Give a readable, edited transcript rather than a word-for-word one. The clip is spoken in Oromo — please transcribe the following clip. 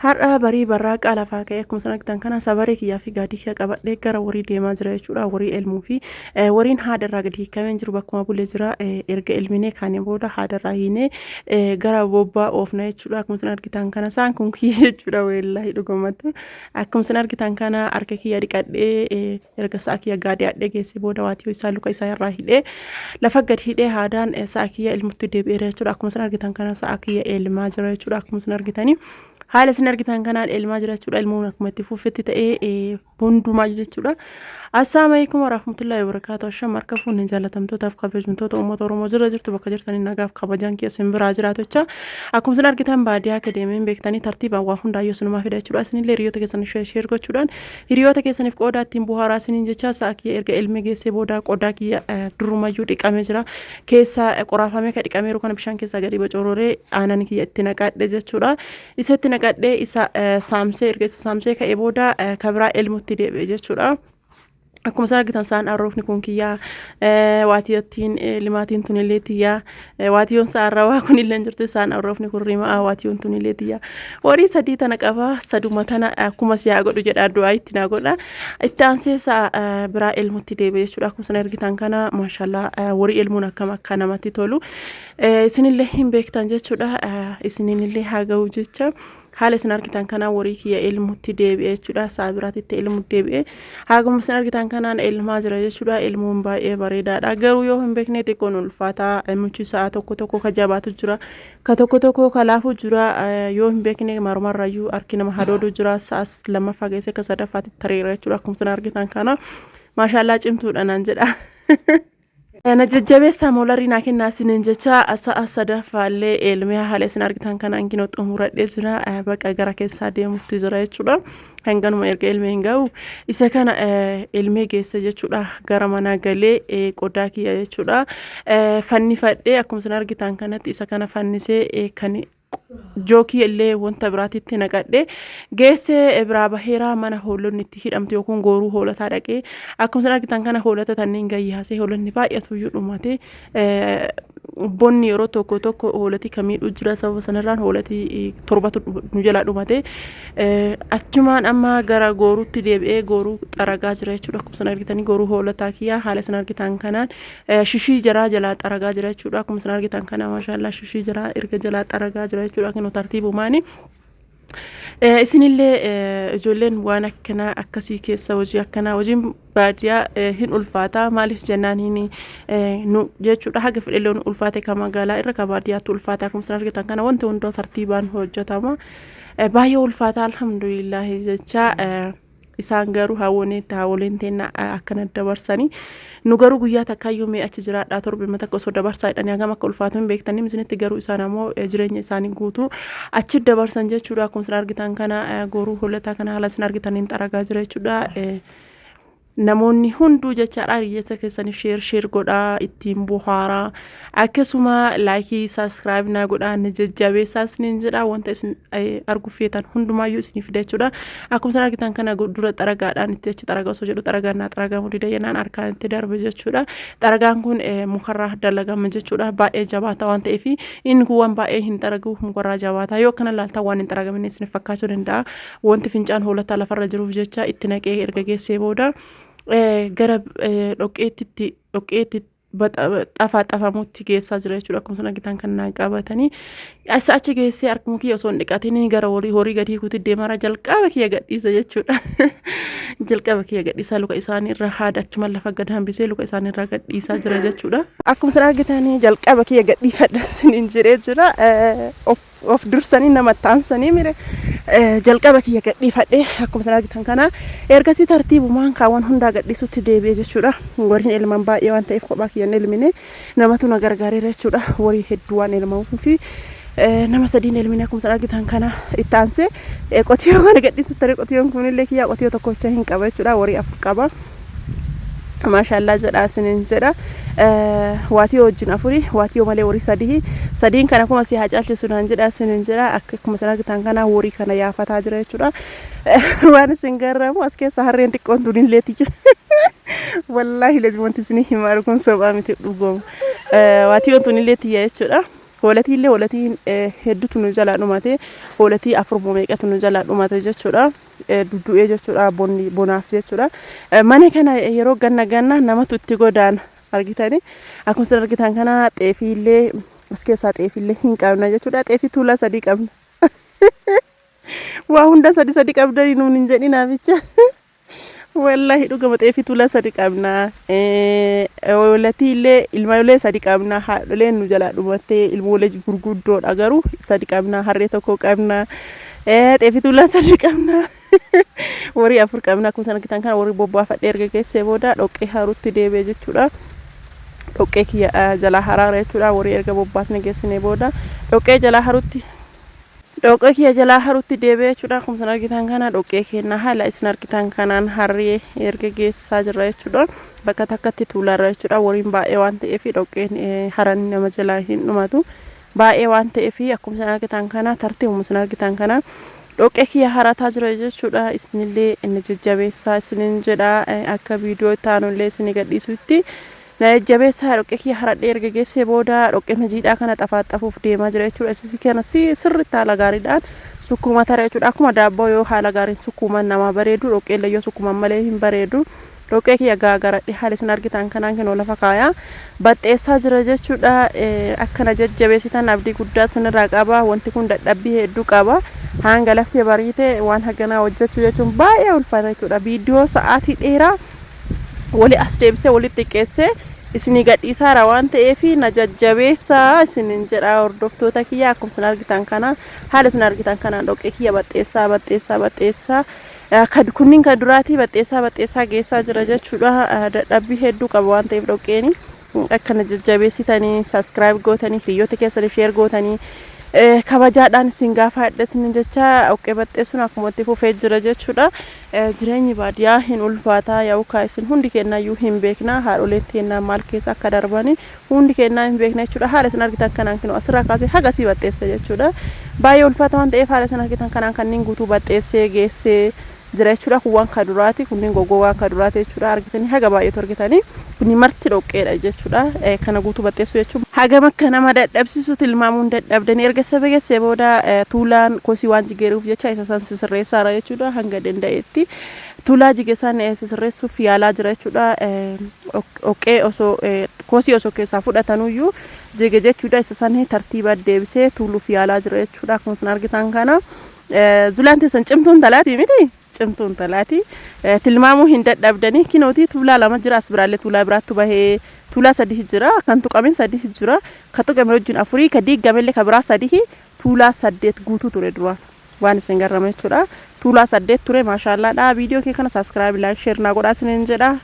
Har'a barii barraaqaa lafaa ka'ee akkuma sana argitan kana sabaree kiyyaa fi gaadii kiyya qabadhee gara warii deemaa jira jechuudha. Warii elmuu fi wariin haadarraa gadi hiikamee jiru bakkuma bulee jira. Erga elminee kaanee booda haadarraa hiinee gara bobbaa oofna jechuudha. Akkuma sana argitan kana isaan kun kiyya jechuudha. Wallaahi dhugumattu akkuma sana argitan kana harka kiyya dhiqadhee erga sa'a kiyya gaadii hadhee geessee booda waatiyoo isaa luka isaa irraa hidhee lafa gadi hidhee haadaan sa'a kiyya elmutti deebi'eera jechuudha. Akkuma sana argitan kana sa'a kiyya elmaa jira jechuudha. Akkuma sana argitanii haala isin argitan kanaan elmaa jira jechuudha. Elmuun akkuma itti fuufetti ta'ee hundumaa jechuudha. Assalamu alaykum warahmatullahi wabarakatuh. Asham harka fuunni jaalatamtootaaf kabajamtoota uummata Oromoo jirtu bakka jirtanii nagaaf kabajaan keessan biraa jiraatocha. Akkuma isin argitan baadiyyaa akadeemiin beektanii tartiibaan waa hundaayyoo sinumaa fida jechuudha. Isinillee hiriyoota keessan sheer gochuudhaan hiriyoota keessaniif qoodaa ittiin buhaaraa isiniin jecha sa'a kiyya erga elmee geessee booda qodaa kiyya durumayyuu dhiqamee jira. Keessa qoraafamee ka dhiqameeru kana bishaan keessaa gadi bocororee aanan kiyya itti naqadhe jechuudha. Isa itti naqadhee isa saamsee erga isa saamsee ka'ee booda kabira elmutti deebi'e jechuudha. Akkuma sana argitan saan arroofni kun kiyyaa waatiyottiin limaatiin tunillee tiyyaa waatiyoon saarrawaa kun illee jirti saan arroofni kun rimaa waatiyoon tunillee tiyyaa horii sadii tana qaba saduma tana akkuma siyaa godhu jedha du'aa itti naa godha itti aansee saa biraa elmutti deebi'e jechuudha. Akkuma sana argitan kana maashaallah horii elmuun akkam akka namatti tolu isinillee hin beektan jechuudha. Isinillee haa ga'u jecha haala isin argitan kana warii kiyya elmutti deebi'e jechuudha. Sa'a biraatitti elmutti deebi'e haaguma isin argitan kanaan elmaa jira jechuudha. Elmuun baay'ee bareedaadha. Garuu yoo hin beekne xiqqoon ulfaataa muchi sa'a tokko ka jabaatu jira ka tokko ka laafu jira yoo hin beekne marumarrayyuu harki nama hadoodu jira. Sa'as lammaffaa geesse ka sadaffaatti tareera jechuudha. Akkuma isin argitan kana maashaallah cimtuudha naan jedha. Ana jajjabeessa moolarii naa kennaa isiniin jecha sa'a sadaffaallee elmee haala isin argitan kana hanqina xumuradhee jira. Baqa gara keessaa deemutti jira jechuudha. Hanganuma erga elmee hin ga'u isa kana elmee geesse jechuudha. Gara mana galee qodaa kiyya jechuudha. Fannifadhee akkuma isin argitan kanatti isa kana fannisee kan jookii illee wanta biraatitti naqadhe geesse biraa baheera mana hoolonni itti hidhamte yookiin gooruu hoolataa dhaqee akkuma isin argitan kana hoolata tanneen gayyaasee hoolonni baay'atu iyyuu dhumate bonni yeroo tokko hoolati kamiidhu jira. Sababa sanarraan hoolati torbatu nu jalaa dhumate achumaan amma gara gooruutti deebi'ee gooruu xaragaa jira jechuudha. Akkuma isin argitanii gooruu hoolataa kiyyaa haala isin argitan kanaan shishii jaraa jalaa xaragaa jira jechuudha. Akkuma isin argitan kana maashaallah shishii jaraa erga jalaa xaragaa jira jechuudha. Kan tartiibumaani isinillee ijoolleen waan akkana akkasii keessa hojii akkana hojiin baadiyyaa hin ulfaata maaliif jennaan hin nu jechuudha. Haga fedheellee ulfaate ka magaalaa irra ka baadiyyaatti ulfaata. Akkuma isin argitan kana wanti hundaa tartiibaan hojjetama baay'ee ulfaata alhamdulillah jecha. Isaan garuu hawwoleen teena akkana dabarsanii nu garuu guyyaa takkaayyuu mee achi jiraadhaa torbe mata osoo dabarsaa jedhanii hagam akka ulfaatu hin beektanii misinitti garuu isaan ammoo jireenya isaanii guutuu achi dabarsan jechuudha. Akkuma isin argitan kana gooruu hoolataa kana haala isin argitaniin xaragaa jira jechuudha. Namoonni hunduu jechaadha hiriyeessa keessaniif sheer godhaa ittiin buhaaraa akkasuma laayikii saabskiraayib naa godhaa ni jajjabeessaa isiniin jedha. Wanta isin arguu feetan hundumaayyuu isiniif fida jechuudha. Akkuma isin argitan kana dura xaragaadhaan itti achi xaragaa osoo jedhu xaragaan naa xaragamuu dida jennaan harkaan itti darbe jechuudha. Xaragaan kun mukarraa dalagama jechuudha. Baay'ee jabaata waan ta'eef inni kun waan baay'ee hin xaragu mukarraa jabaata. Yoo akkana laaltaa waan hin xaragamne isiniif fakkaachuu danda'a. Wanti fincaan hoolataa lafarra jiruuf jecha itti naqee erga geessee booda gara dhoqqeetti xafamutti geessaa jira jechuudha. Akkuma isin argitan kan naa qabatanii isa achi geessee harkuma kiyya osoo hin dhiqatin gara horii gadi hiikuutti deemara jalqaba kiyya gadhiisa jechuudha. Jalqaba kiyya gadhiisaa luka isaanii irra haada achuma lafa gad hambisee luka isaanii irra gadhiisaa jira jechuudha. Akkuma isin argitanii jalqaba kiyya gadhiifadha isiniin jedhee jira. Of dursanii nama taansanii mire jalqaba kiyya gadhiifadhe akkuma isin argitan kana ergasii tartiibumaan kaawwan hundaa gadhiisutti deebi'e jechuudha. Wariin elman baay'ee waan ta'eef kophaa kiyyan elmine namatu na gargaareera jechuudha. Warii hedduu waan elmamuuf fi nama sadiin elmine akkuma isin argitan kana itti aansee qotiyoo kana gadhiisutti qotiyoon kunillee kiyyaa qotiyoo tokkocha hin qaba jechuudha. Warii afur qaba. Maashaallah jedha isiniin jedha. Waatiyoo wajjin afuri waatiyoo malee warii sadiin kana kuma si hacaalchisu naan jedha isiniin jedha. Akkuma isin argitan kana warii kana yaafataa jira jechuudha. Waan isin garraamu as keessa harreen xiqqoon tunillee tiyya. Wallahi lazima wanti isin himaa kun sobaa miti dhugooma. Waatiyoon tunillee tiyya jechuudha. hoolatiin hedduutu nu jala dhumate hoolatii afur meeqatu nu jala dhumate jechuudha duddu'ee jechuudha bonaaf jechuudha mana kana yeroo ganna namatu itti godaan argitani akkuma isin argitan kana xeefiillee as keessaa xeefiillee hin qabna jechuudha xeefi tuula sadii qabna waa hunda sadii qabdanii nuun hin jedhinaaf jecha wallahi dhugama xeefi tuula sadii qabna hoolatiillee ilmoolee sadii qabna haadholeen nu jala dhumate ilmoolee gurguddoodha garuu sadii qabna harree tokko qabna xeefi tuula sadii qabna warii afur qabna akkuma isin argitan kana warii bobbaafadhee erga geessee booda dhoqqee haruutti deebi'ee jechuudha dhoqqee kiyya jala haraara jechuudha warii erga bobbaasne geessine booda dhoqqee jala haruutti deebi'ee jechuudha akkuma isin argitan kana dhoqqee kenna haala isin argitan kanaan harree erga geessaa jirra jechuudha bakka takkatti tuularra jechuudha wariin baay'ee waan ta'eef dhoqqeen haran nama jalaa hin dhumatu baay'ee waan ta'eef akkuma isin argitan kana tartiibuma isin argitan kana dhoqqee kiyya harataa jira jechuudha isinillee inni jajjabeessaa isinin jedha akka viidiyoo taanullee isin gadhiisutti jabeessa dhoqqee kiyya haradhee erga geessee booda dhoqqee majiidhaa kana xafaaxafuuf deemaa jira jechuudha isisi kana sirriitti haala gaariidhaan sukkuma tara jechuudha akkuma daabboo yoo haala gaariin sukkuman nama bareedu dhoqqeellee yoo sukkuman malee hin bareedu dhoqqee kiyya gaagaradhee haala isin argitan kanaan kenoo lafa kaayaa baxxeessaa jira jechuudha akkana jajjabeessitan abdii guddaa sinirraa qaba wanti kun dadhabbii hedduu qaba hanga laftee bariite waan haganaa hojjechuu jechuun baay'ee ulfaata jechuudha viidiyoo sa'aatii dheeraa wali as deebisee walitti xiqqeessee isini gadhiisaara waan ta'eef na jajjabeessaa isinin jedha hordoftoota kiyya akkuma isin argitan kana haala isin argitan kanaan dhoqqee kiyya baxxeessaa kunniin kan duraatii baxxeessaa geessaa jira jechuudha dadhabbii hedduu qaba waan ta'eef dhoqqeeni akkana jajjabeessitanii subscribe gootanii hiriyoota keessaniif share gootanii kabajaadhaan isin gaafadha isin jecha dhoqqee baxxeessuun akkuma itti fufee jira jechuudha jireenyi baadiyyaa hin ulfaataa yookaan isin hundi kennayyuu hin beekna haadholeen teennaa maal keessa akka darbani hundi kennaa hin beekna jechuudha haala isin argitan kanaan kinoo asirraa kaasee haga sii baxxeessa jechuudha baay'ee ulfaata waan ta'eef haala isin argitan kanaan kanneen guutuu baxxeessee geessee jira jechuudha kun waan kaduraati kunniin goggoo waan kaduraati jechuudha argitanii haga baay'eetu argitanii kunni marti dhoqqeedha jechuudha kana guutuu baxxeessu jechuudha haga makka nama dadhabsiisu tilmaamuun dadhabdanii erga sabageessee booda tuulaan kosii waan jigeeruuf jecha isa san sisirreessaara jechuudha hanga danda'etti tuulaa jigeessan sisirreessuuf yaalaa jira jechuudha dhoqqee osoo kosii osoo keessaa fudhatanuyyuu jige jechuudha isa san tartiiba deebisee tuuluuf yaalaa jira jechuudha akkuma isin argitan kana zulaan teessan cimtuun talaati miti cimtuun talaati tilmaamuu hin dadhabdanii kinooti tuulaa lama jira as biraallee tuulaa biraattu bahee tuulaa sadii jira kan tuqamin sadii jira kan tuqame wajjin afurii kan diigamellee kan biraa sadii tuulaa 8 guutuu ture duraan waan isin garrama jechuudha tuulaa 8 ture maashaallah dha viidiyoo kee kana subscribe like share naa godhaa isinin jedha